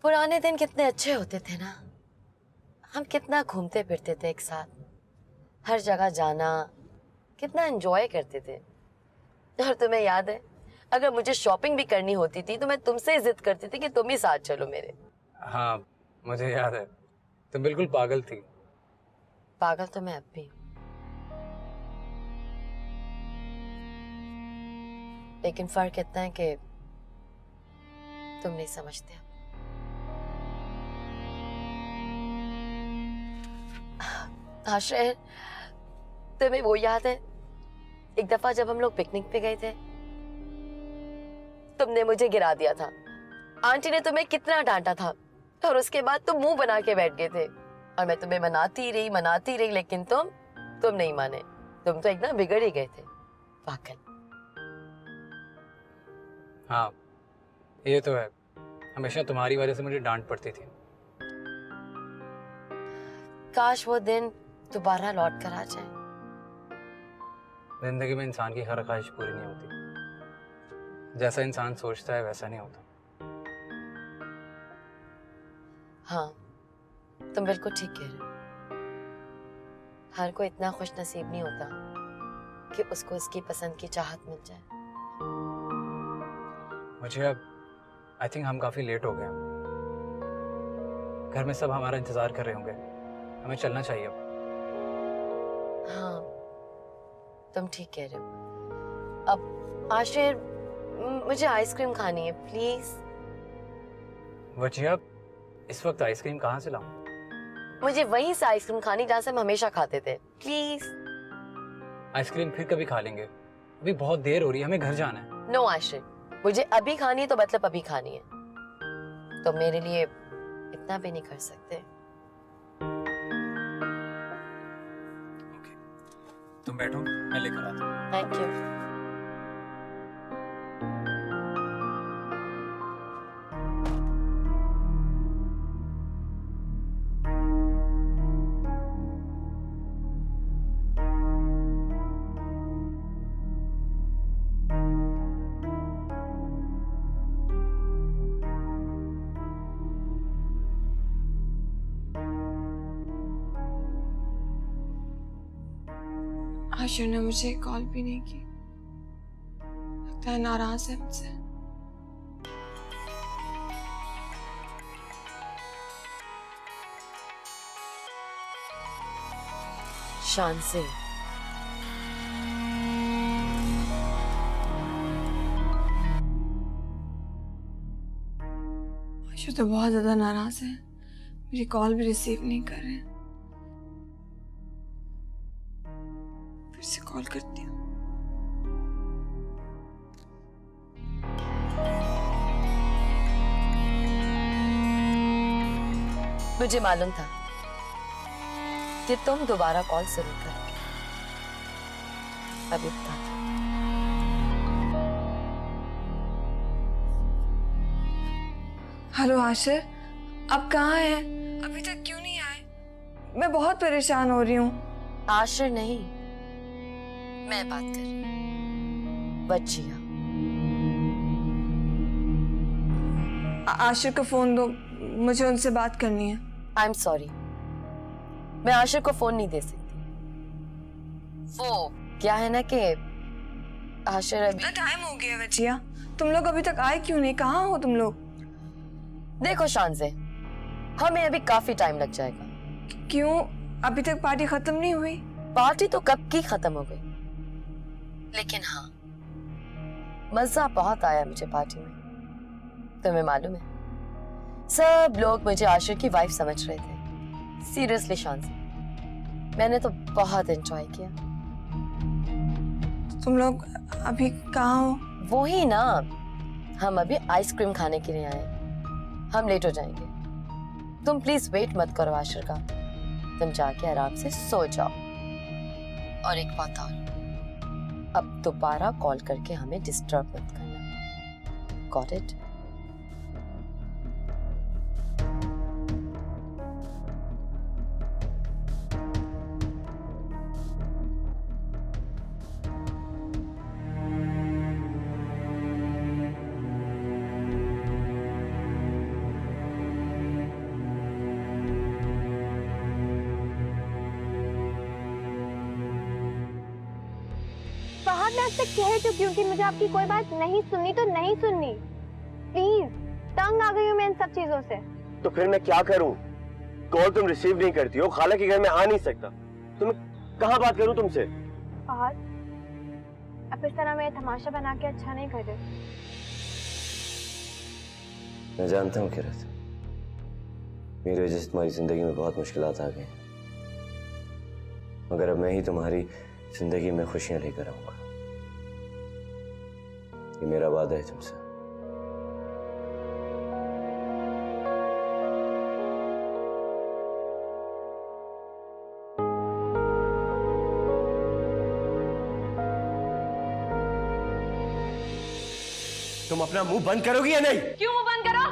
पुराने दिन कितने अच्छे होते थे ना। हम कितना घूमते फिरते थे एक साथ, हर जगह जाना, कितना एंजॉय करते थे। और तुम्हें याद है, अगर मुझे शॉपिंग भी करनी होती थी तो मैं तुमसे जिद करती थी कि तुम ही साथ चलो मेरे। हाँ मुझे याद है, तुम बिल्कुल पागल थी। पागल तो मैं अब भी हूं, लेकिन फर्क इतना है कि तुम नहीं समझते। आश्रय, तुम्हें वो याद है एक दफा जब हम लोग पिकनिक पे गए थे, तुमने मुझे गिरा दिया था। आंटी ने तुम्हें कितना डांटा था और उसके बाद तुम मुंह बना के बैठ गए थे और मैं तुम्हें मनाती रही, लेकिन तुम नहीं माने। तुम तो एकदम बिगड़ ही गए थे, पागल। हाँ ये तो है, हमेशा तुम्हारी वजह से मुझे डांट पड़ती थी। काश वो दिन दोबारा लौट कर आ जाए। जिंदगी में इंसान की हर ख्वाहिश पूरी नहीं होती, जैसा इंसान सोचता है वैसा नहीं होता। हाँ, तुम बिल्कुल ठीक कह रहे हो। हर कोई इतना खुश नसीब नहीं होता कि उसको उसकी पसंद की चाहत मिल जाए। मुझे अब आई थिंक हम काफ़ी लेट हो गए हैं। घर में सब हमारा इंतज़ार कर रहे होंगे, हमें चलना चाहिए अब। हाँ, तुम ठीक कह रहे हो। अब आशिर, मुझे आइसक्रीम खानी है, प्लीज। वजिया, इस वक्त आइसक्रीम कहाँ से लाऊं? मुझे वहीं से आइसक्रीम खानी जहाँ से हम हमेशा खाते थे, प्लीज। आइसक्रीम फिर कभी खा लेंगे, अभी बहुत देर हो रही है, हमें घर जाना है। नो आशिर, मुझे अभी खानी है तो मतलब अभी खानी है। तो मेरे लिए इतना भी नहीं कर सकते। ओके, तुम बैठो, मैं लेकर आता हूँ। Thank you. आशिर ने मुझे कॉल भी नहीं की, लगता है नाराज है मुझसे। शान से आशिर तो बहुत ज्यादा नाराज है, मेरी कॉल भी रिसीव नहीं कर रहे हैं। फिर से कॉल करती हूँ। मुझे मालूम था कि तुम दोबारा कॉल जरूर करोगे। अभी बता। हेलो आशिर, आप कहाँ हैं? अभी तक क्यों नहीं आए? मैं बहुत परेशान हो रही हूँ। आशिर नहीं, मैं बात कर रही हूँ, बच्चिया। आशिर को फोन दो, मुझे उनसे बात करनी है। आई एम सॉरी, मैं आशिर को फोन नहीं दे सकती। वो क्या है ना कि आशिर अभी। इतना टाइम हो गया बच्चिया, तुम लोग अभी तक आए क्यों नहीं? कहाँ हो तुम लोग? देखो शान से, हमें अभी काफी टाइम लग जाएगा। क्यों, अभी तक पार्टी खत्म नहीं हुई? पार्टी तो कब की खत्म हो गई, लेकिन हाँ, मजा बहुत आया मुझे पार्टी में। तुम्हें मालूम है, सब लोग मुझे आशिर की वाइफ समझ रहे थे। सीरियसली शान से, मैंने तो बहुत एंजॉय किया। तुम लोग अभी कहाँ हो? वो ही ना, हम अभी आइसक्रीम खाने के लिए आए। हम लेट हो जाएंगे। तुम प्लीज वेट मत करो आशिर का, तुम जाके आराम से सो जाओ। और एक बात और, अब दोबारा कॉल करके हमें डिस्टर्ब मत करना। Got it? आज तक कह चुकी हूँ कि मुझे आपकी कोई बात नहीं सुननी तो नहीं सुननी। प्लीज, तंग आ गई हूँ मैं इन सब चीजों से। तो फिर मैं क्या करूं? कॉल तुम रिसीव नहीं करती हो, खाला के घर में आ नहीं सकता, तुम कहाँ बात करूं तुमसे? और अब इस तरह मैं तमाशा बना के अच्छा नहीं कर रही। मैं जानता हूँ किरत, मेरी वजह से तुम्हारी जिंदगी में बहुत मुश्किलात आ गई, मगर अब मैं ही तुम्हारी जिंदगी में खुशियां लेकर आऊंगा। ये मेरा वादा है तुमसे। तुम अपना मुंह बंद करोगी या नहीं? क्यों मुंह बंद करो?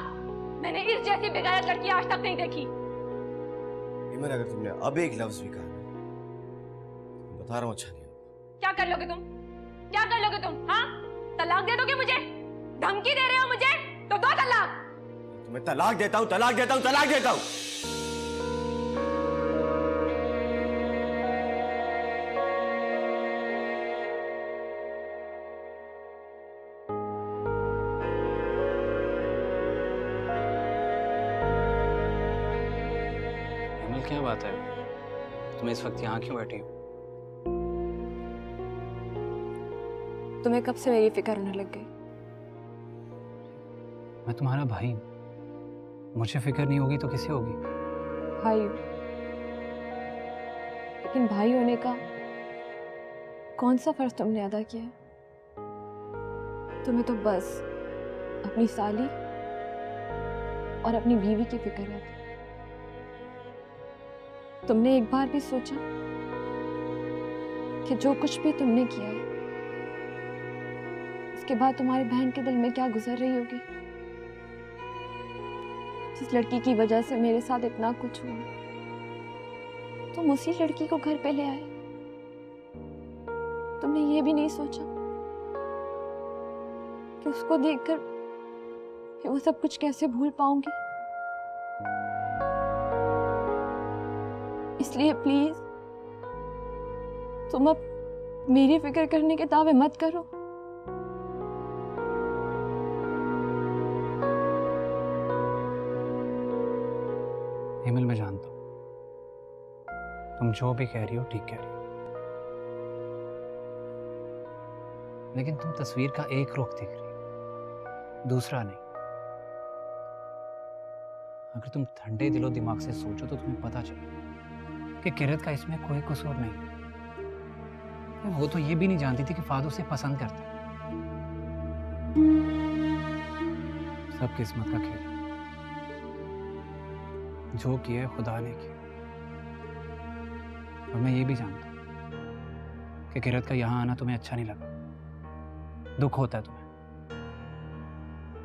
मैंने इस जैसी बेगायत लड़की आज तक नहीं देखी। हिमल, अगर तुमने अब एक लफ्ज भी कहा, बता रहा हूँ अच्छा नहीं होगा। क्या कर लोगे तुम? क्या कर लोगे तुम? हाँ, तलाक दे दोगे मुझे? धमकी दे रहे हो मुझे? तो दो तलाक। तुम्हें तलाक देता हूँ, तलाक देता हूँ, तलाक देता हूँ। क्या बात है, तुम इस वक्त यहाँ क्यों बैठी हो? तुम्हें कब से मेरी फिक्र होने लग गई? मैं तुम्हारा भाई हूँ, मुझे फिक्र नहीं होगी तो किसे होगी? भाई हो, लेकिन भाई होने का कौन सा फर्ज तुमने अदा किया है? तुम्हें तो बस अपनी साली और अपनी बीवी की फिक्र रहती। तुमने एक बार भी सोचा कि जो कुछ भी तुमने किया है उसके बाद तुम्हारी बहन के दिल में क्या गुजर रही होगी? जिस लड़की की वजह से मेरे साथ इतना कुछ हुआ, तुम उसी लड़की को घर पे ले आए। तुमने ये भी नहीं सोचा कि उसको देखकर मैं वो सब कुछ कैसे भूल पाऊंगी? इसलिए प्लीज तुम अब मेरी फिक्र करने के दावे मत करो। हिमल, मैं जानता हूँ तुम जो भी कह रही हो ठीक कह रही हो, लेकिन तुम तस्वीर का एक रुख देख रही हो, दूसरा नहीं। अगर तुम ठंडे दिलो दिमाग से सोचो तो तुम्हें पता चले कि किरत का इसमें कोई कसूर नहीं। वो तो ये भी नहीं जानती थी कि फाद उसे पसंद करता है। सब किस्मत का खेल है, जो किया खुदा ने किया। और मैं ये भी जानता हूं कि किरत का यहां आना तुम्हें अच्छा नहीं लगा, दुख होता है तुम्हें,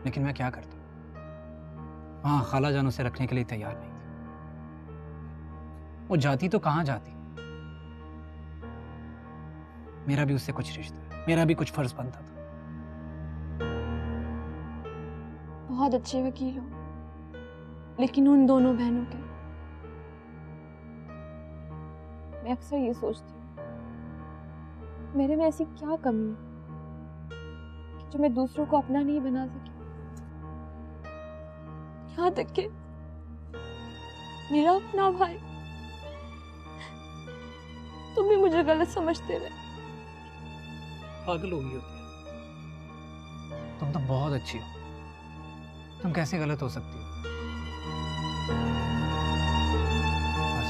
लेकिन मैं क्या करता? वहां खाला जान उसे रखने के लिए तैयार नहीं थी। वो जाती तो कहां जाती? मेरा भी उससे कुछ रिश्ता है, मेरा भी कुछ फर्ज बनता था। बहुत अच्छे वकील हो, लेकिन उन दोनों बहनों के मैं अक्सर ये सोचती हूँ, मेरे में ऐसी क्या कमी है कि जो मैं दूसरों को अपना नहीं बना सकी? यहाँ तक कि मेरा अपना भाई, तुम भी मुझे गलत समझते रहे। पागल हो गई होती है। तुम तो बहुत अच्छी हो, तुम कैसे गलत हो सकती हो? बस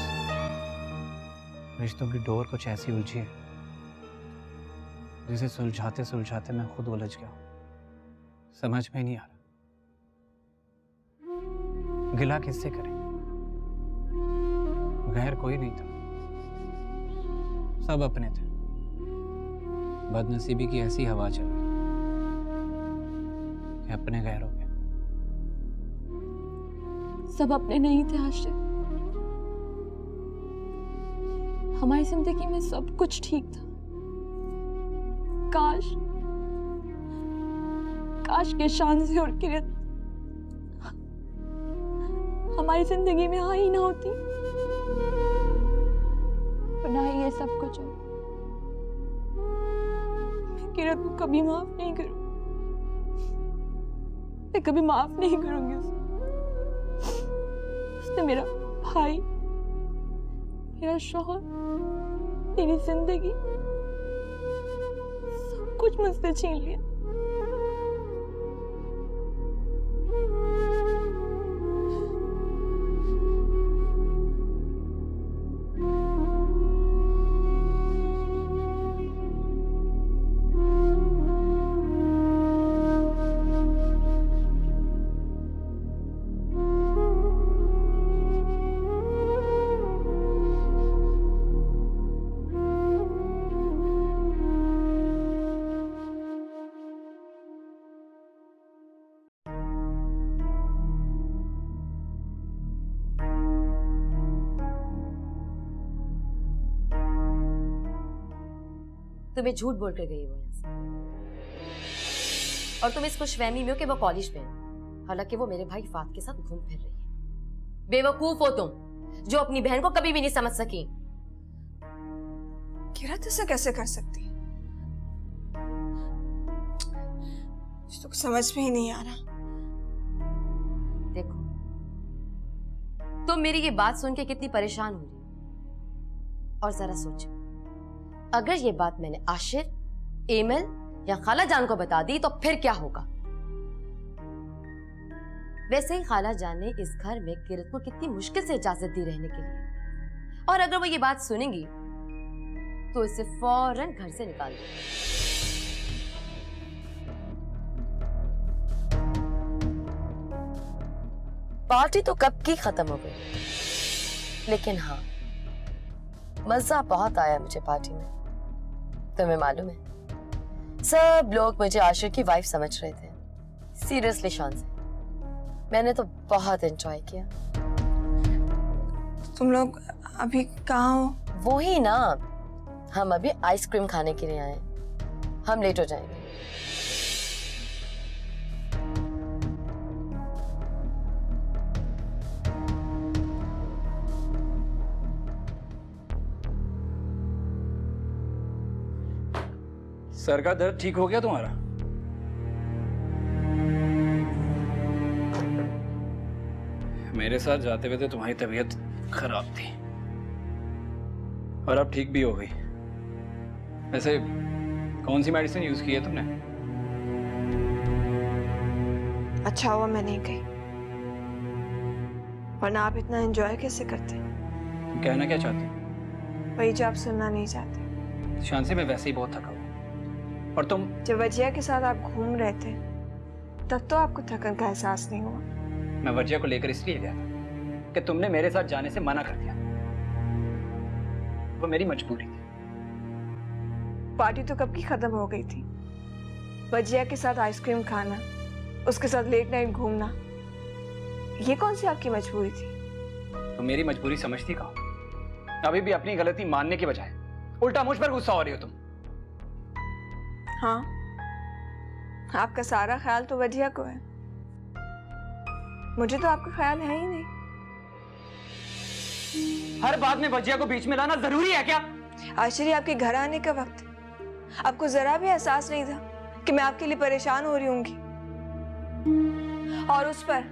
रिश्तों की डोर कुछ ऐसी उलझी है जिसे सुलझाते सुलझाते मैं खुद उलझ गया हूं। समझ में नहीं आ रहा गिला किससे करें? गैर कोई नहीं था, सब अपने थे। बदनसीबी की ऐसी हवा चली कि अपने गैर हो गए। सब अपने नहीं थे आशिक, हमारी जिंदगी में सब कुछ ठीक था। काश के शान से और किरत हमारी जिंदगी में आई ना होती, और ना ही ये सब कुछ हो। किरत को कभी माफ नहीं करूँ। मैं कभी माफ नहीं करूंगी उसे। उसने मेरा भाई, मेरा शौहर, मेरी जिंदगी, सब कुछ मुझसे छीन लिया। तुम्हें झूठ बोल कर गई वो यहाँ से, और तुम इस खुशफहमी में हो कि वो कॉलेज में है, हालांकि वो मेरे भाई फात के साथ घूम फिर रही है। बेवकूफ हो तुम, जो अपनी बहन को कभी भी नहीं समझ सकी। किरत ऐसा कैसे कर सकती है? मुझे तो समझ में ही नहीं आ रहा। देखो, तुम मेरी ये बात सुन के कितनी परेशान हो रही हो, और जरा सोचो, अगर ये बात मैंने आशिर, एमल या खाला जान को बता दी तो फिर क्या होगा? वैसे ही खाला जान ने इस घर में किरत को कितनी मुश्किल से इजाजत दी रहने के लिए, और अगर वो ये बात सुनेंगी तो इसे फौरन घर से निकाल दो। पार्टी तो कब की खत्म हो गई, लेकिन हाँ, मजा बहुत आया मुझे पार्टी में। तुम्हें मालूम है, सब लोग मुझे आशिर की वाइफ समझ रहे थे। सीरियसली शान से, मैंने तो बहुत एंजॉय किया। तुम लोग अभी कहाँ हो? वो ही ना, हम अभी आइसक्रीम खाने के लिए आए, हम लेट हो जाएंगे। सर का दर्द ठीक हो गया तुम्हारा? मेरे साथ जाते हुए तो तुम्हारी तबीयत खराब थी, और अब ठीक भी हो गई। वैसे कौन सी मेडिसिन यूज की है तुमने? अच्छा हुआ मैं नहीं गई, वरना आप इतना एंजॉय कैसे करते? तुम कहना क्या चाहती हो? वही जो आप सुनना नहीं चाहते। शांति, मैं वैसे ही बहुत थका हुआ, और तुम? जब वजिया के साथ आप घूम रहे थे तब तो आपको थकन का एहसास नहीं हुआ। मैं वजिया को लेकर इसलिए गया था कि तुमने मेरे साथ जाने से मना कर दिया। वो मेरी मजबूरी थी। पार्टी तो कब की खत्म हो गई थी। वजिया के साथ आइसक्रीम खाना, उसके साथ लेट नाइट घूमना, ये कौन सी आपकी मजबूरी थी? तो मेरी मजबूरी समझती कहाँ? अभी भी अपनी गलती मानने के बजाय उल्टा मुझ पर गुस्सा हो रही हो तुम। हाँ, आपका सारा ख्याल तो वजिया को है, मुझे तो आपका ख्याल है ही नहीं। हर बात में वजिया को बीच में लाना जरूरी है क्या? आश्चर्य, आपके घर आने का वक्त आपको जरा भी एहसास नहीं था कि मैं आपके लिए परेशान हो रही होंगी, और उस पर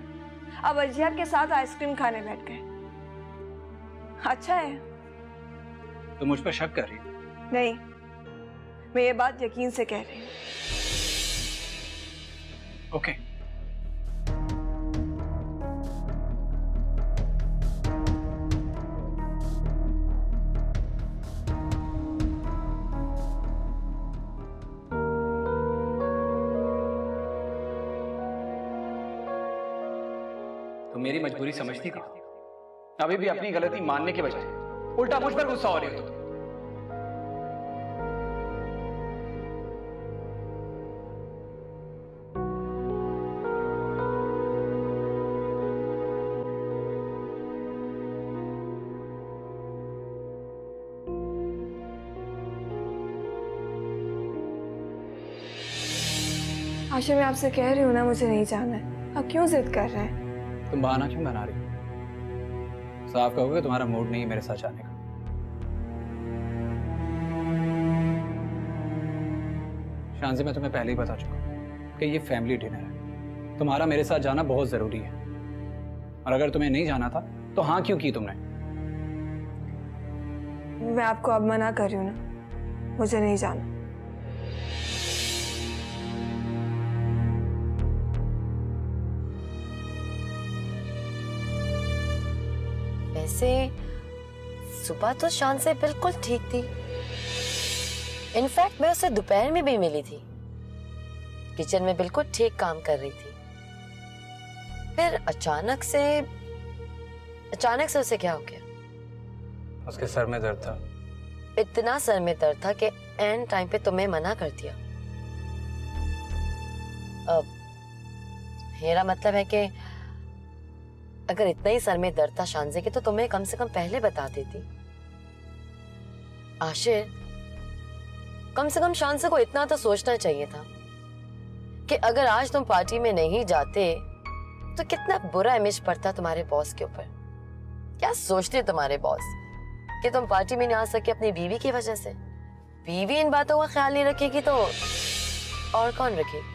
अब वजिया के साथ आइसक्रीम खाने बैठ गए। अच्छा है। तो मुझ पर शक कर रही हो? नहीं, मैं ये बात यकीन से कह रही हूँ। ओके। तो मेरी मजबूरी समझती कहाँ? अभी भी अपनी गलती मानने के बजाय उल्टा मुझ पर गुस्सा हो रही हो तुम। आशा, मैं आपसे कह रही हूँ ना, मुझे नहीं जाना है। आप क्यों जिद कर रहे हैं? तुम बहाना क्यों बना रही हो? साफ कहोगे तुम्हारा मूड नहीं है मेरे साथ जाने का। शांति, मैं तुम्हें पहले ही बता चुका हूँ कि ये फैमिली डिनर है। तुम्हारा मेरे साथ जाना बहुत ज़रूरी है, और अगर तुम्हें नहीं जाना था तो हाँ क्यों की तुमने? मैं आपको अब मना कर रही हूँ ना, मुझे नहीं जाना। वैसे सुबह तो शान से बिल्कुल ठीक थी। इनफैक्ट मैं उसे दोपहर में भी मिली थी, किचन में बिल्कुल ठीक काम कर रही थी। फिर अचानक से उसे क्या हो गया? उसके सर में दर्द था। इतना सर में दर्द था कि एंड टाइम पे तुम्हें मना कर दिया। अब मेरा मतलब है कि अगर इतना ही सर में दर्द था शानजे के तो तुम्हें कम से कम पहले बता देती। आशिर, कम से कम शानजे को इतना तो सोचना चाहिए था कि अगर आज तुम पार्टी में नहीं जाते तो कितना बुरा इमेज पड़ता तुम्हारे बॉस के ऊपर। क्या सोचते तुम्हारे बॉस कि तुम पार्टी में नहीं आ सके अपनी बीवी की वजह से? बीवी इन बातों का ख्याल नहीं रखेगी तो और कौन रखेगी?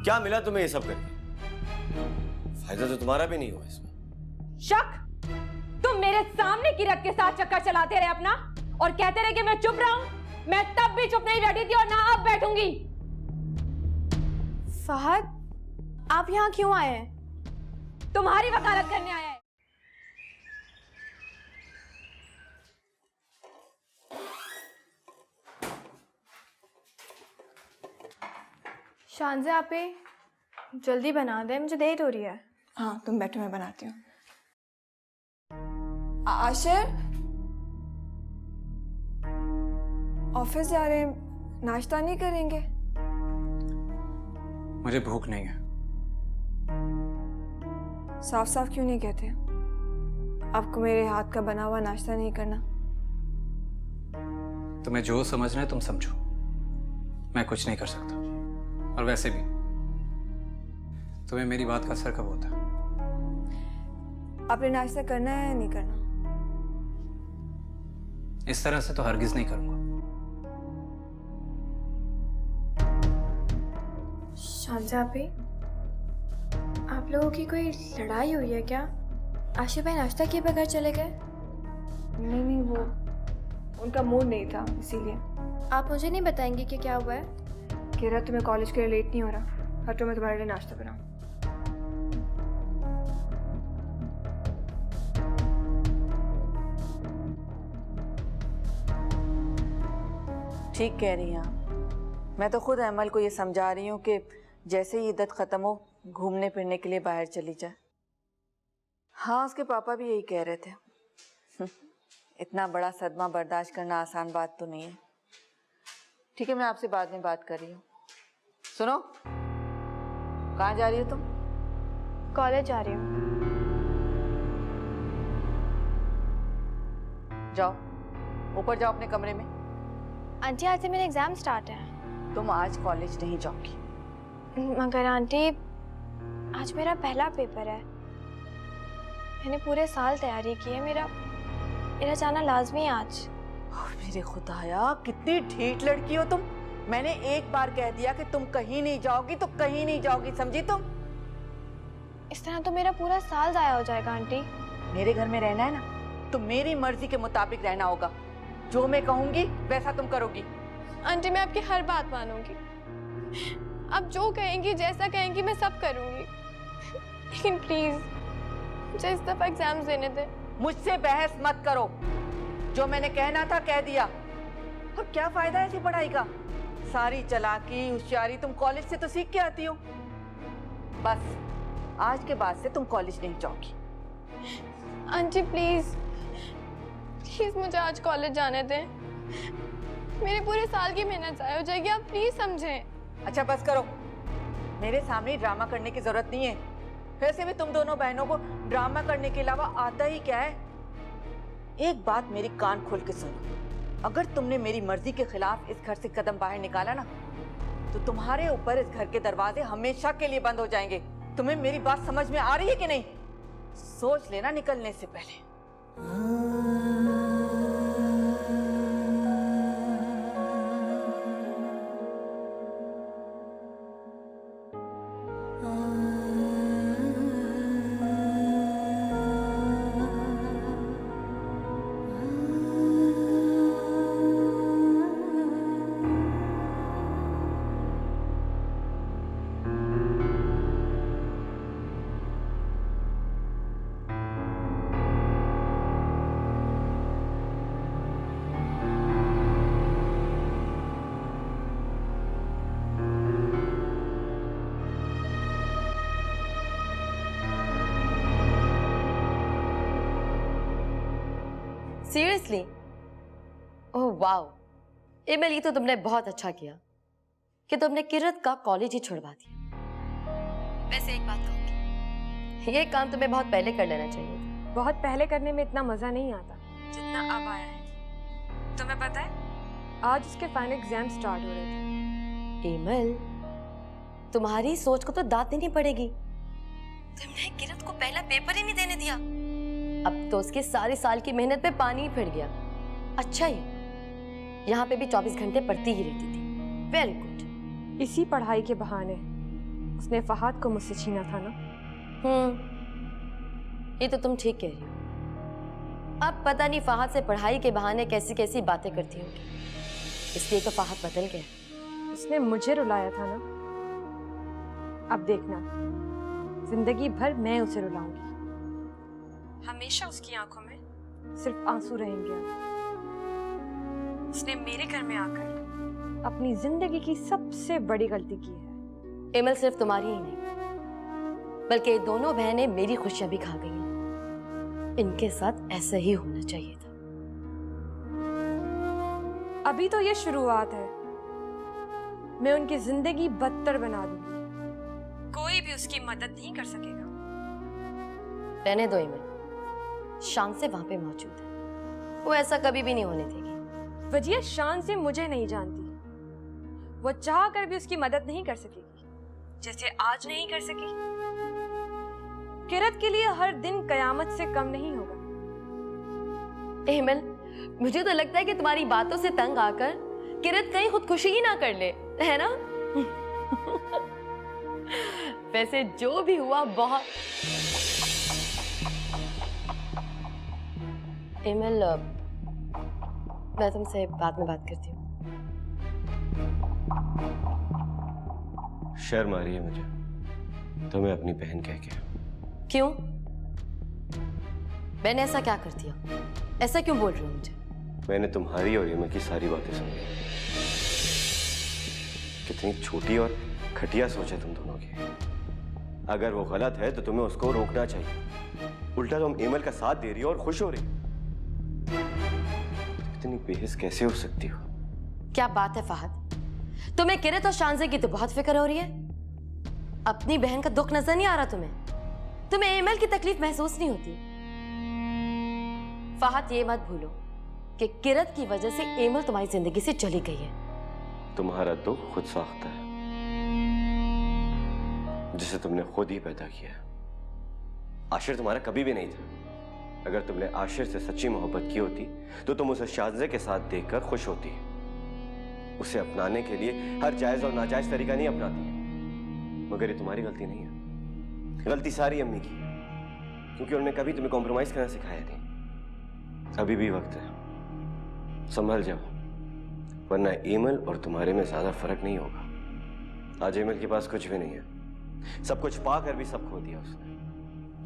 क्या मिला तुम्हें ये सब करके? फायदा तो तुम्हारा भी नहीं हुआ इसमें। शक, तुम मेरे सामने किरत के साथ चक्कर चलाते रहे अपना और कहते रहे कि मैं चुप रहा हूं। मैं तब भी चुप नहीं बैठी थी और ना अब बैठूंगी। फहद, आप यहाँ क्यों आए हैं? तुम्हारी वकालत करने आया है। शानज़े, आप जल्दी बना दें, मुझे देर हो रही है। हाँ तुम बैठो, मैं बनाती हूँ। आशिर, ऑफिस जा रहे हैं, नाश्ता नहीं करेंगे? मुझे भूख नहीं है। साफ साफ क्यों नहीं कहते? आपको मेरे हाथ का बना हुआ नाश्ता नहीं करना? तुम्हें जो समझना है तुम समझो, मैं कुछ नहीं कर सकता। और वैसे भी तुम्हें मेरी बात का असर कब होता है? आपने नाश्ता करना है या नहीं करना? इस तरह से तो हरगिज नहीं करूंगा। शानज़े आप लोगों की कोई लड़ाई हुई है क्या? आशिफ भाई नाश्ता किए बगैर चले गए? नहीं, वो उनका मूड नहीं था इसीलिए। आप मुझे नहीं बताएंगे कि क्या हुआ है? कह रहा तुम्हें कॉलेज के लिए लेट नहीं हो रहा, हटो मैं तुम्हारे लिए नाश्ता बनाऊं। ठीक कह रही हैं आप। मैं तो खुद अमल को ये समझा रही हूँ कि जैसे ही इद्दत ख़त्म हो घूमने फिरने के लिए बाहर चली जाए। हाँ, उसके पापा भी यही कह रहे थे। इतना बड़ा सदमा बर्दाश्त करना आसान बात तो नहीं है। ठीक है, मैं आपसे बाद में बात कर रही हूँ। सुनो, कहाँ जा रही हो तुम? कॉलेज जा रही हूँ। जाओ, ऊपर जाओ अपने कमरे में। आंटी, आज से मेरे एग्जाम स्टार्ट है। तुम आज कॉलेज नहीं जाओगी। मगर आंटी, आज मेरा पहला पेपर है। मैंने पूरे साल तैयारी की है। मेरा जाना लाजमी है आज। मेरे खुदाया, कितनी ढीठ लड़की हो तुम। मैंने एक बार कह दिया कि तुम कहीं नहीं जाओगी तो कहीं नहीं जाओगी, समझी तुम? इस तरह तो मेरा पूरा साल जाया हो जाएगा आंटी। मेरे घर में रहना है ना, तो मेरी मर्जी के मुताबिक रहना होगा। जो मैं कहूंगी वैसा तुम करोगी। आंटी, मैं आपकी हर बात मानूंगी। आप जो कहेंगी, जैसा कहेंगी, मैं सब करूंगी। लेकिन प्लीज मुझे इस दफा एग्जाम्स देने दें। मुझसे बहस मत करो। जो मैंने कहना था कह दिया। और क्या फायदा है ऐसी पढ़ाई का? सारी चालाकी होशियारी तुम कॉलेज से तो सीख के आती हो। बस आज के बाद से तुम कॉलेज नहीं जाओगी। आंटी प्लीज मुझे आज कॉलेज जाने दें। मेरे पूरे साल की मेहनत जाया हो जाएगी। आप प्लीज समझें। अच्छा बस करो, मेरे सामने ड्रामा करने की जरूरत नहीं है। वैसे भी तुम दोनों बहनों को ड्रामा करने के अलावा आता ही क्या है? एक बात मेरी कान खोल के सुनो, अगर तुमने मेरी मर्जी के खिलाफ इस घर से कदम बाहर निकाला ना, तो तुम्हारे ऊपर इस घर के दरवाजे हमेशा के लिए बंद हो जाएंगे। तुम्हें मेरी बात समझ में आ रही है कि नहीं? सोच लेना निकलने से पहले। सीरियसली? ओह वाओ एमिल, ये तो तुमने बहुत अच्छा किया कि तुमने किरत का कॉलेज ही छुड़वा दिया। वैसे एक बात कहूंगी, ये काम तुम्हें बहुत पहले कर लेना चाहिए था। बहुत पहले करने में इतना मजा नहीं आता जितना अब आया है। तुम्हें पता है, आज उसके फाइनल एग्जाम स्टार्ट हो रहे थे। एमिल, तुम्हारी सोच को तो दाद देनी पड़ेगी। तुमने किरत को पहला पेपर ही नहीं देने दिया। अब तो उसकी सारी साल की मेहनत पे पानी ही फिर गया। अच्छा ही यहाँ पे भी 24 घंटे पढ़ती ही रहती थी। Very good. इसी पढ़ाई के बहाने उसने फहाद को मुझसे छीना था ना। ये तो तुम ठीक कह रही हो। अब पता नहीं फहाद से पढ़ाई के बहाने कैसी कैसी बातें करती होगी, इसलिए तो फहाद बदल गया। उसने मुझे रुलाया था ना, अब देखना जिंदगी भर मैं उसे रुलाऊंगी। हमेशा उसकी आंखों में सिर्फ आंसू रहेंगे। उसने मेरे घर में आकर अपनी जिंदगी की सबसे बड़ी गलती की है। एमिल, सिर्फ तुम्हारी ही नहीं बल्कि दोनों बहनें मेरी खुशियां भी खा गई हैं। इनके साथ ऐसा ही होना चाहिए था। अभी तो ये शुरुआत है, मैं उनकी जिंदगी बदतर बना दूंगी। कोई भी उसकी मदद नहीं कर सकेगा। रहने दो एमिल, शान से वहां पे मौजूद है, वो ऐसा कभी भी नहीं होने देगी। वजिया शान से मुझे नहीं जानती, वो चाह कर भी उसकी मदद नहीं कर सकेगी, जैसे आज नहीं कर सकी। किरत के लिए हर दिन कयामत से कम नहीं होगा। एमिल, मुझे तो लगता है कि तुम्हारी बातों से तंग आकर किरत कहीं खुदकुशी ही ना कर ले, है ना? वैसे जो भी हुआ बहुत। एमिल, मैं तुमसे बाद में बात करती हूँ। शर्म आ रही है मुझे तुम्हें अपनी बहन कह के। क्यों? मैंने ऐसा क्या कर दिया? ऐसा क्यों बोल रही हो मुझे? मैंने तुम्हारी और एमिल की सारी बातें सुनी। कितनी छोटी और घटिया सोच है तुम दोनों की। अगर वो गलत है तो तुम्हें उसको रोकना चाहिए। उल्टा तुम एमिल का साथ दे रही हो और खुश हो रही हो। इतनी बेहिस कैसे हो सकती हो? क्या बात है फहद, तुम्हें किरत और शानजे की तो बहुत फिक्र हो रही है। अपनी बहन का दुख नजर नहीं आ रहा तुम्हें? तुम्हें एमिल की तकलीफ महसूस नहीं होती? फहद, ये मत भूलो कि किरत की वजह से एमिल तुम्हारी जिंदगी से चली गई है। तुम्हारा दुख खुद साख्ता है, जिसे तुमने खुद ही पैदा किया। आशिर तुम्हारा कभी भी नहीं था। अगर तुमने आशिर से सच्ची मोहब्बत की होती तो तुम उसे शानजे के साथ देखकर खुश होती। उसे अपनाने के लिए हर जायज और नाजायज तरीका नहीं अपनाती। मगर ये तुम्हारी गलती नहीं है, गलती सारी अम्मी की है, क्योंकि उन्होंने कभी तुम्हें कॉम्प्रोमाइज करना सिखाया नहीं। अभी भी वक्त है, संभल जाओ, वरना एमिल और तुम्हारे में ज्यादा फर्क नहीं होगा। आज एमिल के पास कुछ भी नहीं है, सब कुछ पाकर भी सब खो दिया उसने,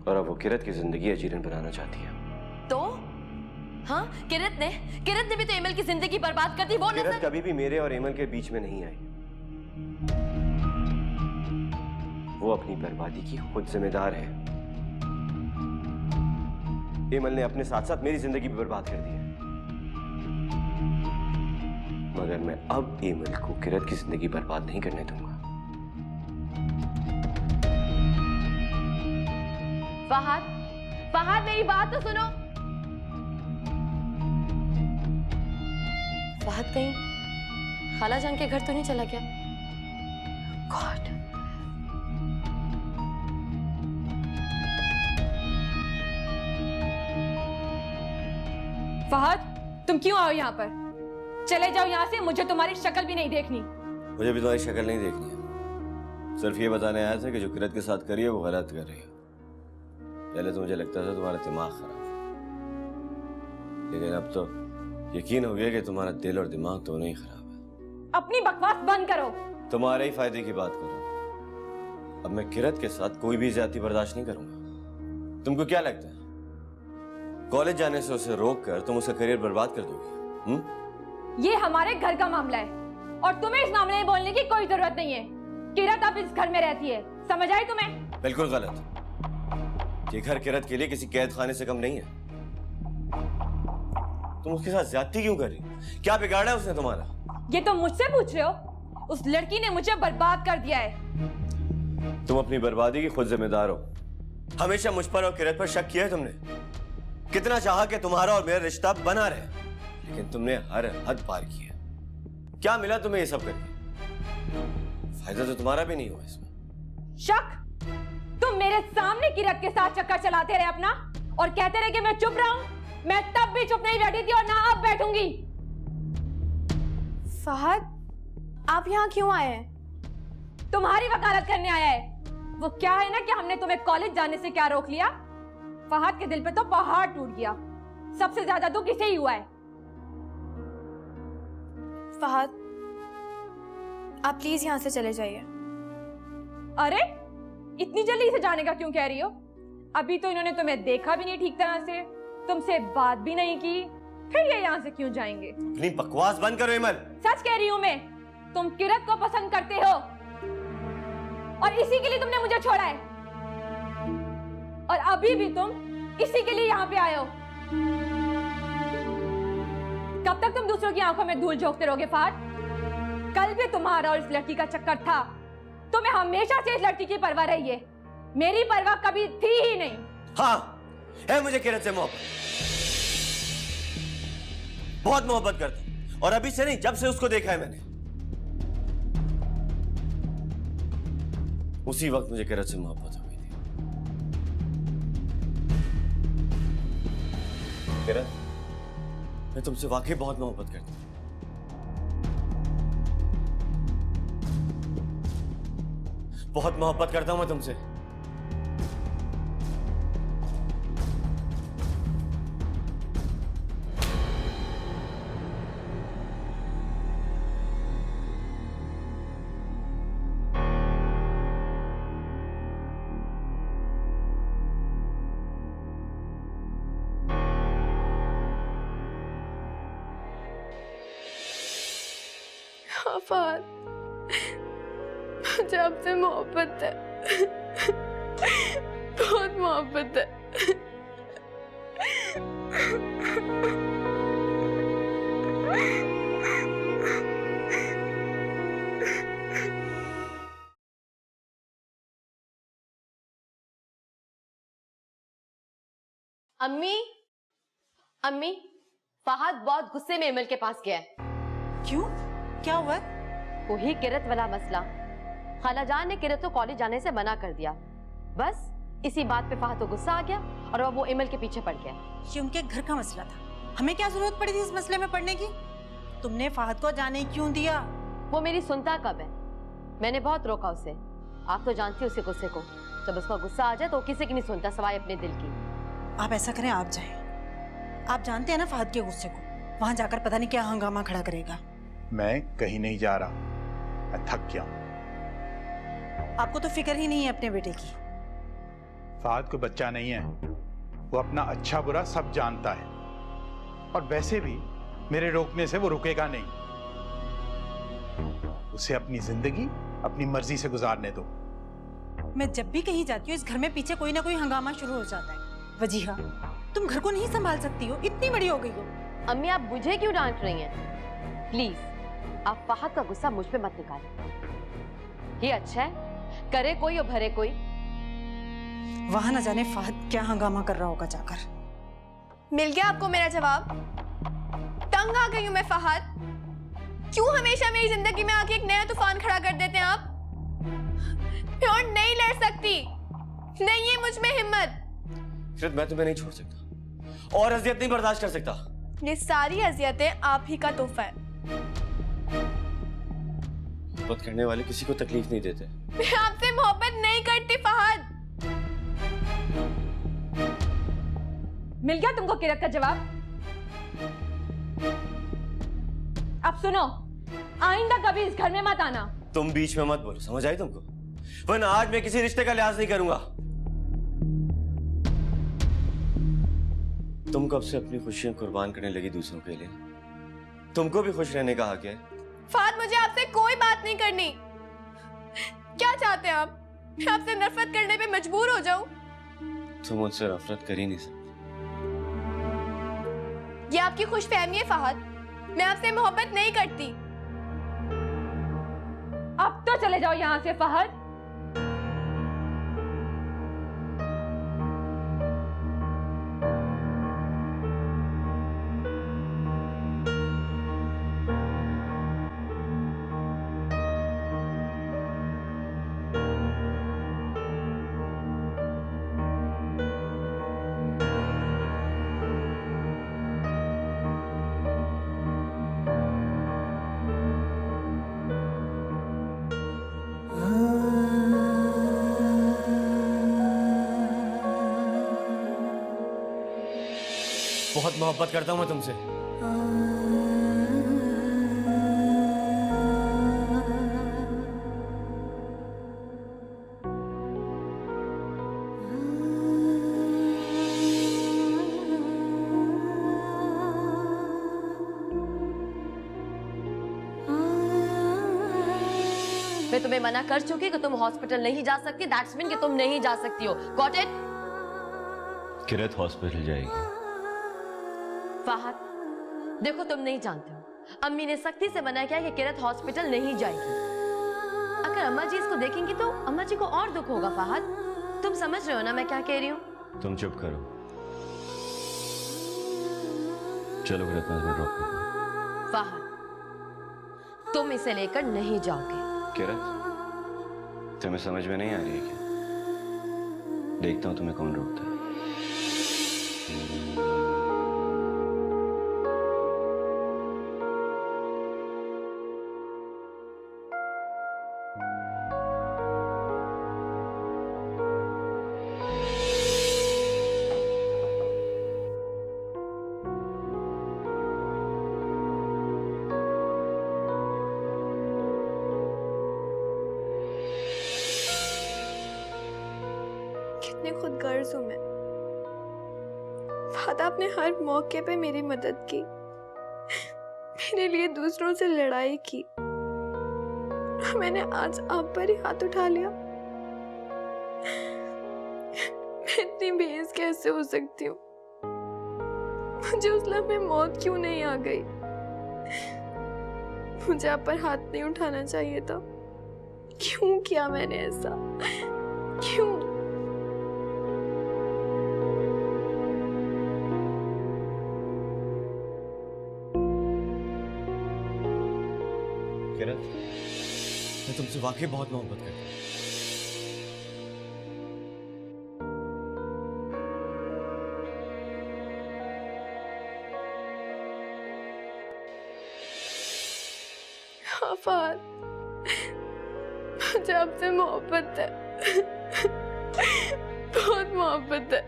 और अब वो किरत की जिंदगी अजीरन बनाना चाहती है। तो हाँ, किरत ने भी तो एमिल की जिंदगी बर्बाद कर दी। वो किरत कभी भी मेरे और एमिल के बीच में नहीं आई। वो अपनी बर्बादी की खुद जिम्मेदार है। एमिल ने अपने साथ साथ मेरी जिंदगी भी बर्बाद कर दी है। मगर मैं अब एमिल को किरत की जिंदगी बर्बाद नहीं करने दूंगा। फहद, फहद मेरी बात तो सुनो। फहद कहीं खाला जान के घर तो नहीं चला गया? गॉड। फहद, तुम क्यों आओ यहाँ पर? चले जाओ यहाँ से, मुझे तुम्हारी शक्ल भी नहीं देखनी। मुझे भी तुम्हारी शक्ल नहीं देखनी है, सिर्फ ये बताने आया था कि जो किरत के साथ करी है वो गलत कर रही है। पहले तो मुझे लगता था तुम्हारा दिमाग खराब है, लेकिन अब तो यकीन हो गया कि तुम्हारा दिल और दिमाग दोनों ही खराब है। अपनी बकवास बंद करो। तुम्हारे ही फायदे की बात कर रहा हूं। अब मैं किरत के साथ कोई भी ज्यादती बर्दाश्त नहीं करूंगा। तुमको क्या लगता है कॉलेज जाने से उसे रोक कर तुम उसका करियर बर्बाद कर दोगे? ये हमारे घर का मामला है और तुम्हें इस मामले में बोलने की कोई जरूरत नहीं है। किरत अब इस घर में रहती है, समझ आई तुम्हें? बिल्कुल गलत। ये घर किरत के लिए किसी कैद खाने से कम नहीं है। तुम उसके साथ ज्यादती क्यों कर रही हो? क्या बिगाड़ा है उसने तुम्हारा? ये तो मुझसे पूछ रहे हो? उस लड़की ने मुझे बर्बाद कर दिया है। तुम अपनी बर्बादी की खुद जिम्मेदार हो। हमेशा मुझ पर और किरत पर शक किया है तुमने। कितना चाहा कि तुम्हारा और मेरा रिश्ता बना रहे, लेकिन तुमने हर हद पार की है। क्या मिला तुम्हें ये सब करके? फायदा तो तुम्हारा भी नहीं हुआ इसमें। शक? तुम मेरे सामने किरत के साथ चक्कर चलाते रहे अपना और कहते रहे कि मैं चुप रहा हूं। मैं तब भी चुप नहीं बैठी थी और ना अब बैठूंगी। फहद, आप यहाँ क्यों आए हैं? तुम्हारी वकालत करने आया है। वो क्या है ना कि हमने तुम्हें कॉलेज जाने से क्या रोक लिया? फहद के दिल पे तो पहाड़ टूट गया। सबसे ज्यादा दुख इसे ही हुआ है। फहद, आप प्लीज यहाँ से चले जाइए। अरे इतनी जल्दी से जाने का क्यों कह रही हो? अभी तो इन्होंने तुम्हें देखा भी नहीं ठीक तरह से, तुमसे बात भी नहीं की, फिर ये यहाँ से क्यों जाएंगे? अपनी बकवास बंद करो इमल। सच कह रही हूँ मैं, तुम किरत को पसंद करते हो और इसी के लिए तुमने मुझे छोड़ा है और अभी भी तुम इसी के लिए यहाँ पे आए हो। कब तक तुम दूसरों की आंखों में धूल झोंकते रहोगे फहद? कल भी तुम्हारा और इस लड़की का चक्कर था। तुम्हें हमेशा से इस लड़की की परवाह रही है, मेरी परवाह कभी थी ही नहीं। हाँ, है मुझे किरत से मोहब्बत, बहुत मोहब्बत करता हूं, और अभी से नहीं, जब से उसको देखा है मैंने, उसी वक्त मुझे किरत से मोहब्बत हो गई थी। किरत, मैं तुमसे वाकई बहुत मोहब्बत करता हूं। बहुत मोहब्बत करता हूं मैं तुमसे। हाँ फहद, मुझे आपसे मोहब्बत है, बहुत मोहब्बत है। अम्मी, अम्मी, फहद बहुत गुस्से में इमल के पास गया है। क्यों? क्या हुआ? वही किरत वाला मसला। खाला जान ने किरत को कॉलेज जाने से मना कर दिया। बस इसी बात पे फहद को गुस्सा आ गया और अब वो इमल के पीछे पड़ गया। ये उनके घर का मसला था, हमें क्या जरूरत पड़ी थी इस मसले में पड़ने की? तुमने फहद को जाने क्यों दिया? वो मेरी सुनता कब है? मैंने बहुत रोका उसे। आप तो जानती हो उसके गुस्से को, जब उसका गुस्सा आ जाए तो किसी की नहीं सुनता सिवाय अपने दिल की। आप ऐसा करें, आप जाएं। आप जानते हैं ना फहद के गुस्से को, वहां जाकर पता नहीं क्या हंगामा खड़ा करेगा। मैं कहीं नहीं जा रहा, मैं थक गया हूं। आपको तो फिक्र ही नहीं है अपने बेटे की। फहद को बच्चा नहीं है, वो अपना अच्छा बुरा सब जानता है, और वैसे भी मेरे रोकने से वो रुकेगा नहीं। उसे अपनी जिंदगी अपनी मर्जी से गुजारने दो। मैं जब भी कहीं जाती हूँ इस घर में पीछे कोई ना कोई हंगामा शुरू हो जाता है। वजीहा, तुम घर को नहीं संभाल सकती हो? इतनी बड़ी हो गई हो। अम्मी, आप मुझे क्यों डांट रही हैं? प्लीज आप फहद का गुस्सा मुझ पे मत निकालें। ये अच्छा है, करे कोई और भरे कोई। वहां न जाने फहद क्या हंगामा कर रहा होगा जाकर। मिल गया आपको मेरा जवाब? तंग आ गई हूं मैं फहद। क्यों हमेशा मेरी जिंदगी में आके एक नया तूफान खड़ा कर देते हैं आप? मैं और नहीं लड़ सकती, नहीं है मुझ में हिम्मत। इशरत मैं तुम्हें नहीं छोड़ सकता और अजियत नहीं बर्दाश्त कर सकता। ये सारी अजियतें आप ही का तोहफा है। मोहब्बत करने वाले किसी को तकलीफ नहीं देते। मैं आपसे मोहब्बत नहीं करती फहद। मिल गया तुमको किरत का जवाब? अब सुनो, आइंदा कभी इस घर में मत आना। तुम बीच में मत बोलो, समझ आई तुमको? वरना आज मैं किसी रिश्ते का लिहाज नहीं करूंगा। तुम कब से अपनी खुशियां कुर्बान करने लगी दूसरों के लिए? तुमको भी खुश रहने का हक है। फहद मुझे आपसे कोई बात नहीं करनी। क्या चाहते हैं आप? मैं आपसे नफरत करने पे मजबूर हो जाऊं? तुम मुझसे नफरत कर ही नहीं सकती। ये आपकी खुशफहमी है फहद। मैं आपसे मोहब्बत नहीं करती। अब तो चले जाओ यहाँ से फहद। बहुत मोहब्बत करता हूं मैं तुमसे। मैं तुम्हें मना कर चुकी कि तुम हॉस्पिटल नहीं जा सकती। दैट्स मीन कि तुम नहीं जा सकती हो। Got it? किरत हॉस्पिटल जाएगी। फहद, देखो तुम नहीं जानते हो, अम्मी ने सख्ती से मना किया कि किरत हॉस्पिटल नहीं जाएगी। अगर अम्मा जी इसको देखेंगी तो अम्मा जी को और दुख होगा। फहद, तुम समझ रहे हो ना मैं क्या कह रही हूँ? तुम चुप करो। चलो किरत, मैं तुम्हें ड्रॉप करूंगा। फहद, तुम इसे लेकर नहीं जाओगे। किरत, तुम्हें समझ में नहीं आ रही है क्या? देखता हूं तुम्हें कौन रोकता है। कितनी खुदगर्ज हूं मैं। फहद, आपने हर मौके पे मेरी मदद की, मेरे लिए दूसरों से लड़ाई की। मैंने आज आप पर ही हाथ उठा लिया। मैं इतनी बेइज्जत कैसे हो सकती हूँ? मुझे उस लम्हे मौत क्यों नहीं आ गई? मुझे आप पर हाथ नहीं उठाना चाहिए था। क्यों किया मैंने ऐसा? क्यों? किरत, मैं तुमसे वाकई बहुत मोहब्बत करता हूँ। हाँ फहद, मुझे आपसे मोहब्बत है, बहुत मोहब्बत है।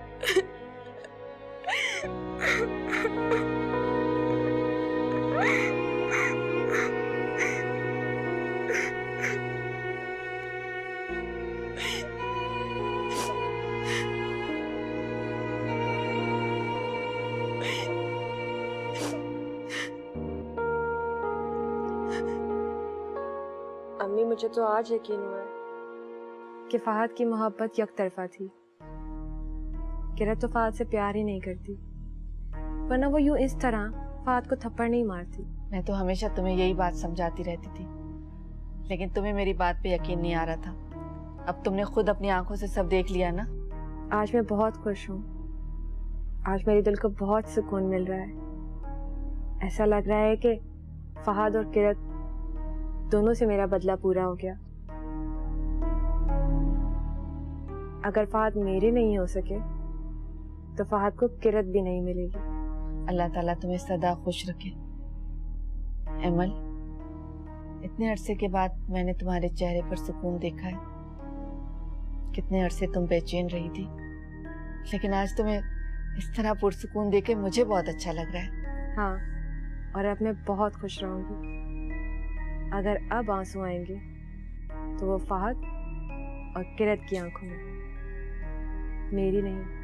अम्मी, मुझे तो आज यकीन हुआ है कि फहद की मोहब्बत यकतरफा थी। किरत तो फहद से प्यार ही नहीं करती, वरना वो यूं इस तरह फहद को थप्पड़ नहीं मारती। मैं तो हमेशा तुम्हें यही बात समझाती रहती थी, लेकिन तुम्हें मेरी बात पे यकीन नहीं आ रहा था। अब तुमने खुद अपनी आंखों से सब देख लिया ना। आज मैं बहुत खुश हूँ। आज मेरे दिल को बहुत सुकून मिल रहा है। ऐसा लग रहा है कि फहद और किरत दोनों से मेरा बदला पूरा हो गया। अगर फहद मेरे नहीं हो सके तो फहद को किरत भी नहीं मिलेगी। अल्लाह ताला तुम्हें सदा खुश रखे। अमल, इतने अरसे के बाद मैंने तुम्हारे चेहरे पर सुकून देखा है। कितने अरसे तुम बेचैन रही थी, लेकिन आज तुम्हें इस तरह पुरसुकून देके मुझे बहुत अच्छा लग रहा है। हाँ, और अब मैं बहुत खुश रहूंगी। अगर अब आंसू आएंगे तो वो फहद और किरत की आंखों में, मेरी नहीं।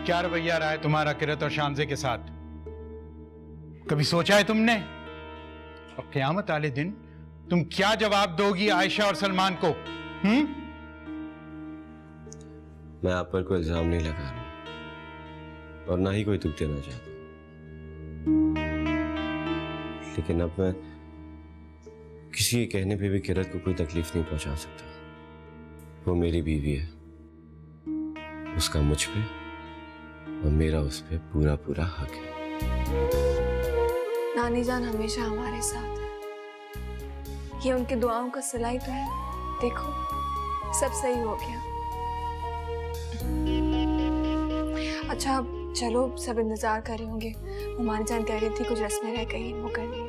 क्या रवैया रहा है तुम्हारा किरत और शानजे के साथ? कभी सोचा है तुमने? और क़यामत वाले दिन तुम क्या जवाब दोगी आयशा और सलमान को? मैं आप पर कोई इल्जाम नहीं लगा रहा और ना ही कोई दुख देना चाहता, लेकिन अब मैं किसी के कहने पे भी किरत को कोई तकलीफ नहीं पहुंचा सकता। वो मेरी बीवी है, उसका मुझ पे और मेरा उस पे पूरा पूरा हक है। नानी जान हमेशा हमारे साथ है। ये उनकी दुआओं का सिलाई तो है। देखो, सब सही हो गया। अच्छा, चलो, सब इंतजार कर रहे होंगे। हमारी जान कह रही थी कुछ रस्में रह गई, वो कर ली।